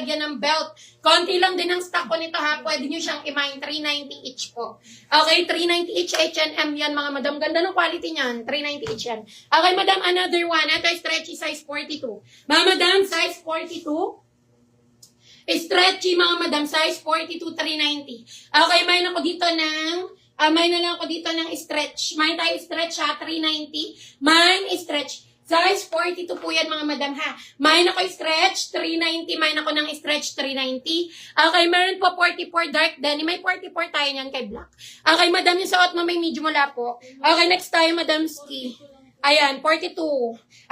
lagyan ng belt. Konti lang din ang stock ko nito ha. Pwede nyo siyang i-mine. 390 each po. Okay, 390 each H&M yan mga madam. Ganda ng quality niyan. 390 each yan. Okay, madam, another one. Ito ay stretchy size 42. Mga madam, size 42. Stretchy mga madam, size 42, 390. Okay, may ako dito ng, may na lang ako dito ng stretch. May tayo stretch ha, 390. Mine stretch. Size 42 po yan mga madam ha. May ako stretch, 390. May ako ng stretch, 390. Okay, meron po 44 dark denim. May 44 tayo niyan kay black. Okay, madam, yung suot mo may medium wala po. Okay, next tayo madam ski. Ayan, 42.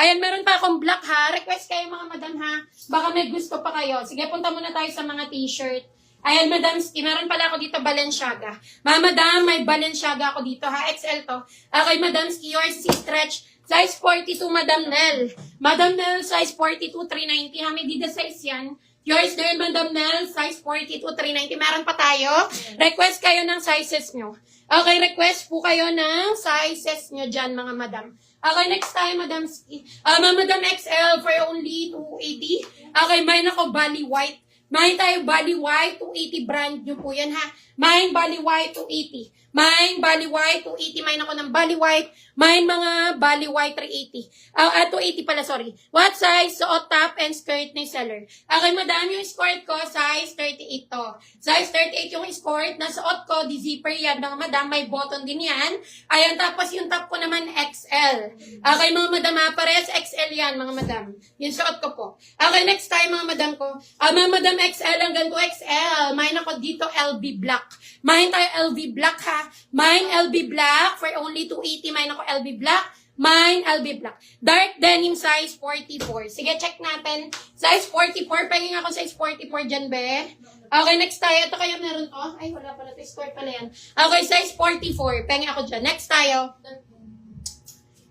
Ayan, meron pa akong black ha. Request kayo mga madam ha. Baka may gusto pa kayo. Sige, punta muna tayo sa mga t-shirt. Ayan, madam, meron pala ako dito Balenciaga. Mga madam, may Balenciaga ako dito ha. XL to. Okay, madam, yours is stretch. Size 42, Madam Nel. Madam Nel, size 42, 390 ha. May Dida size yan. Yours din, Madam Nel, size 42, 390. Meron pa tayo. Request kayo ng sizes nyo. Okay, request po kayo ng sizes nyo dyan, mga madam. Okay, next tayo, Madam Ski. Madam XL for only 280. Okay, mine ako Bali White. Mine tayo Bali White, 280 brand nyo po yan ha. Mine Bali White, 280. Mine Bali White, 280. Mine ako ng Bali White. Mine mga Bali White, 380. 280 pala, sorry. What size? Suot top and skirt ni seller. Okay, madam, yung skirt ko, size 38 to. Size 38 yung skirt. Nasuot ko, di zipper yan. Mga madam, may button din yan. Ayan, tapos yung top ko naman, XL. Okay, mga madam, pares XL yan, mga madam. Yung suot ko po. Okay, next time, mga madam ko. Mga madam, XL hanggang 2XL. Mine ako dito, LB Black. Mine tayo LB Black ha. Mine LB Black for only 280. Mine ako LB Black. Mine LB Black. Dark denim size 44. Sige, check natin. Size 44. Paging ako size 44 dyan, be. Okay, next tayo. Ito kayo meron to. Ay, wala pala. Ito store pala yan. Okay, size 44. Paging ako dyan. Next tayo.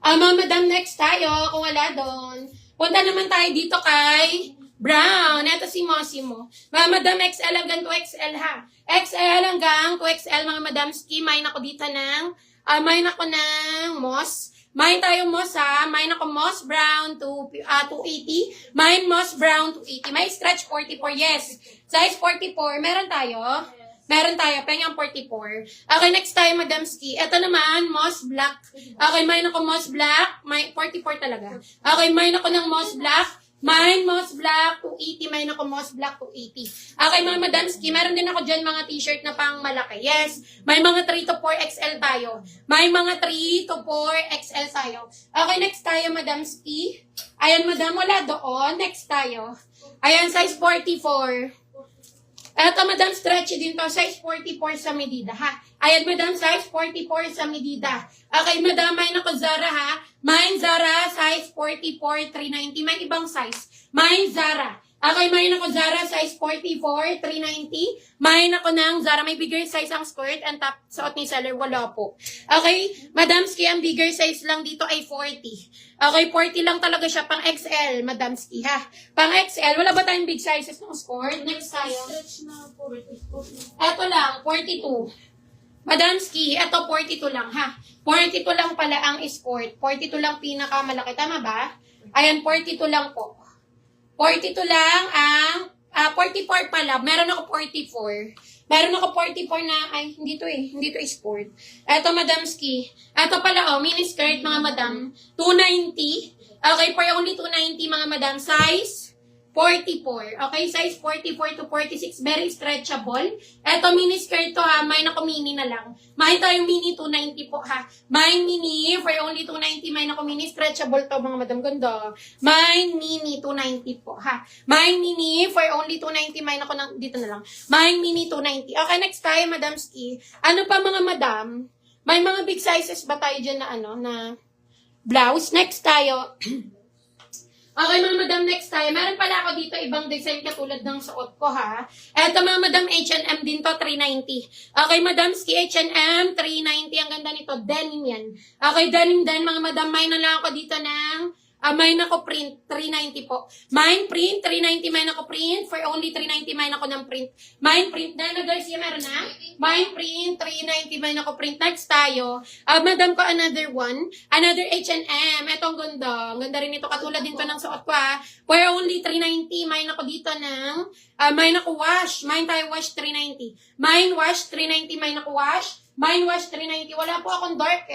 Mga madam, next tayo. Kung wala doon. Punta naman tayo dito kay brown. Ito si Mosimo. Mga madam, XL hanggang 2XL ha. XL hanggang 2XL, mga madam, ski. Mine ako dito ng, mine ako ng moss. Mine tayo moss ha. Mine ako moss brown to 280. Mine moss brown 280. May stretch 44, yes. Size 44. Meron tayo. Meron tayo. Pengang 44. Okay, next tayo, madam ski. Ito naman, moss black. Okay, mine ako moss black. 44 talaga. Okay, mine ako ng moss black. Mine, moss black, 280. Mine ako, moss black, 280. Okay, mga madam ski, meron din ako dyan mga t-shirt na pang malaki. Yes, may mga 3 to 4 XL tayo. May mga 3 to 4 XL tayo. Okay, next tayo, madam ski. Ayan, madam, wala doon. Next tayo. Ayan, size 44. Eto, madam, stretchy din to. Size 44 sa medida, ha? Ayan, madam, size 44 sa medida. Okay, madam, mine ako Zara, ha? Mine Zara, size 44, 390. May ibang size. Mine Zara. Okay, mine ako Zara, size 44, 390. Mine ako ng Zara. May bigger size ang skirt and top suot ni seller. Wala po. Okay, madam ski, ang bigger size lang dito ay 40. Okay, 40 lang talaga siya. Pang XL, madam ski, ha? Pang XL. Wala ba tayong big sizes ng skirt? Next tayo. Eto lang, 42. Madam ski, eto 42 lang, ha? 42 lang pala ang skirt. 42 lang pinakamalaki. Tama ba? Ayan, 42 lang po. 42 lang ang, 44 pala. Meron ako 44. Meron ako 44 na, ay, hindi to sport. Eto, madam ski. Eto pala, mini skirt, mga madam. 290. Okay, for only 290, mga madam. Size 44. Okay, size 44 to 46. Very stretchable. Eto, mini skirt to ha. Mine ako mini na lang. Mine tayo mini 290 po ha. Mine mini for only 290. Mine ako mini stretchable to, mga madam. Ganda. Mine mini 290 po ha. Mine mini for only 290. Mine ako dito na lang. Mine mini 290. Okay, next tayo, madam ski. Ano pa, mga madam? May mga big sizes ba tayo dyan na na blouse? Next tayo. Okay, mga madam, next tayo. Meron pala ako dito ibang design katulad ng suot ko, ha? Eto, mga madam, H&M din to, 390. Okay, madam, ski H&M, 390. Ang ganda nito, denim yan. Okay, denim din, mga madam. May na lang ako dito ng Mine ako print, 390 po. Mine print, 390 mine ako print. For only 390 mine ako ng print. Mine print na Garcia, meron na? Mine print, 390 mine ako print. Next tayo. Madam ko, another one. Another H&M. Ito ang ganda. Ang ganda rin ito. Katulad din to ng suot ko For only 390, mine ako dito ng, mine ako wash. Mine tayo wash, 390. Mine wash, 390, mine ako wash. Mine wash 390. Wala po akong dark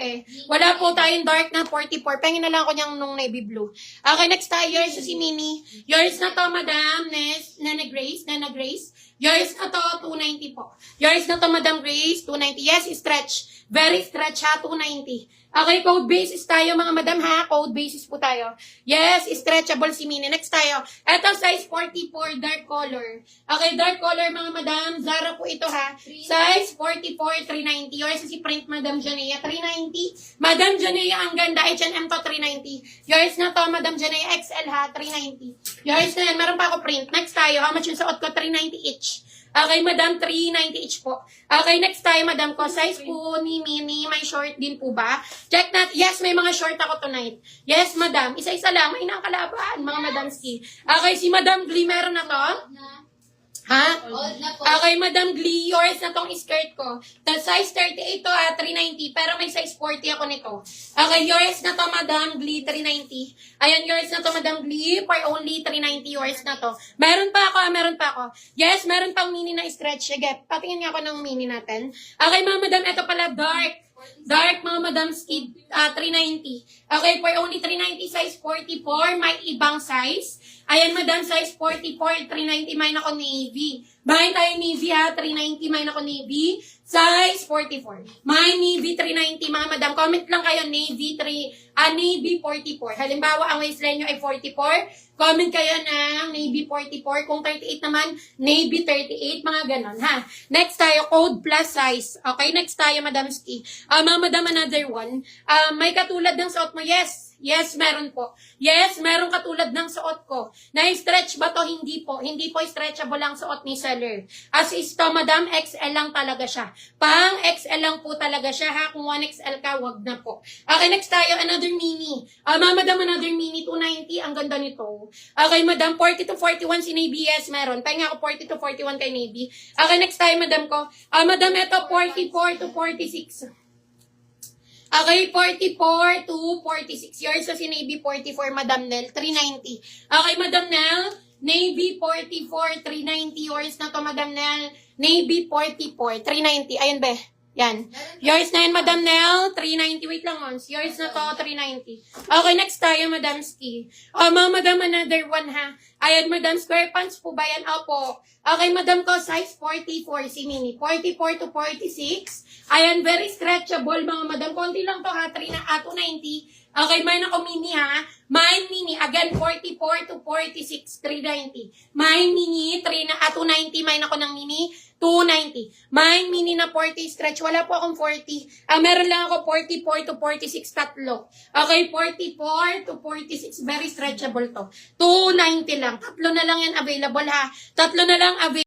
Wala po tayong dark na 44. Pengin na lang ako niyang nung navy blue. Okay, next tayo. Yours si Mini. Yours na to, Madam Nana Grace. Yours na to, 290 po. Yours na to, Madam Grace, 290. Yes, stretch. Very stretch ha, 290. Okay, code basis tayo mga madam ha. Code basis po tayo. Yes, stretchable si Mini. Next tayo. Ito, size 44, dark color. Okay, dark color mga madam. Zara po ito ha. Size 44, 390. Yours si print, Madam Janea, 390. Madam Janea, ang ganda. H&M to, 390. Yours na to, Madam Janea, XL ha, 390. Yours na yan. Meron pa ako print. Next tayo. How much yung suot ko? 390 each. Okay, madam, 390 each po. Okay, next tayo, madam ko. Size po ni Mini, may short din po ba? Check natin. Yes, may mga short ako tonight. Yes, madam. Isa-isa lang. May nakakalaban, mga madamski. Okay, si Madam Glee, meron na to? Ha? Okay, Madam Glee, yours na tong skirt ko. The size 38 to, 390. Pero may size 40 ako nito. Okay, yours na to, Madam Glee, 390. Ayan, yours na to, Madam Glee, for only 390, yours na to. Meron pa ako. Yes, meron pang mini na stretch. Sige, patingin nga ako ng mini natin. Okay, mga madam, ito pala, dark. Dark, mga madam, skid, 390. Okay, for only 390, size 44, may ibang size. Ayan, madam, size 44, 390, mine ako navy. Bahin tayo navy ha, 390, mine ako navy. Size 44. Mine navy 390, mga madam. Comment lang kayo, navy 44. Halimbawa, ang waistline nyo ay 44. Comment kayo ng navy 44. Kung 38 naman, navy 38. Mga ganon, ha. Next tayo, code plus size. Okay, next tayo, Madam Ski. Mga madam, another one. May katulad ng suot mo, yes. Yes, meron po. Yes, meron katulad ng suot ko. Na-stretch ba to? Hindi po. Hindi po stretchable ang suot ni seller. As is to, madam, XL lang talaga siya. Pang XL lang po talaga siya, ha? Kung 1XL ka, wag na po. Okay, next tayo, another mini. Madam, another mini, 290. Ang ganda nito. Okay, madam, 40 to 41 si Navy. Yes, meron. Pahinga ako 40 to 41 kay Navy. Okay, next tayo, madam ko. Madam, ito, 44 to 46. Okay, 44 to 46. Yours sa si Navy 44, Madam Nel, 390. Okay, Madam Nel, Navy 44, 390. Yours na to, Madam Nel, Navy 44, 390. Ayun, be. Yan. Yours na yan, Madam Nel, 390. Wait lang, Mons. Yours na to, 390. Okay, next tayo, Madam Ski. Madam, another one, ha. Ayan, Madam, square pants po ba yan? Opo. Okay, Madam ko, size 44 si Mini. 44 to 46. Ayan, very stretchable, mga Madam. Konti lang to, ha. 290. Okay, mine ako mini, ha. Mine mini, again, 44 to 46, 390. Mine mini, 290. Mine ako ng mini, 290. Mine mini na 40 stretch. Wala po akong 40. Meron lang ako 44 to 46, tatlo. Okay, 44 to 46. Very stretchable to. 290 lang. Tatlo na lang yan available, ha. Tatlo na lang available.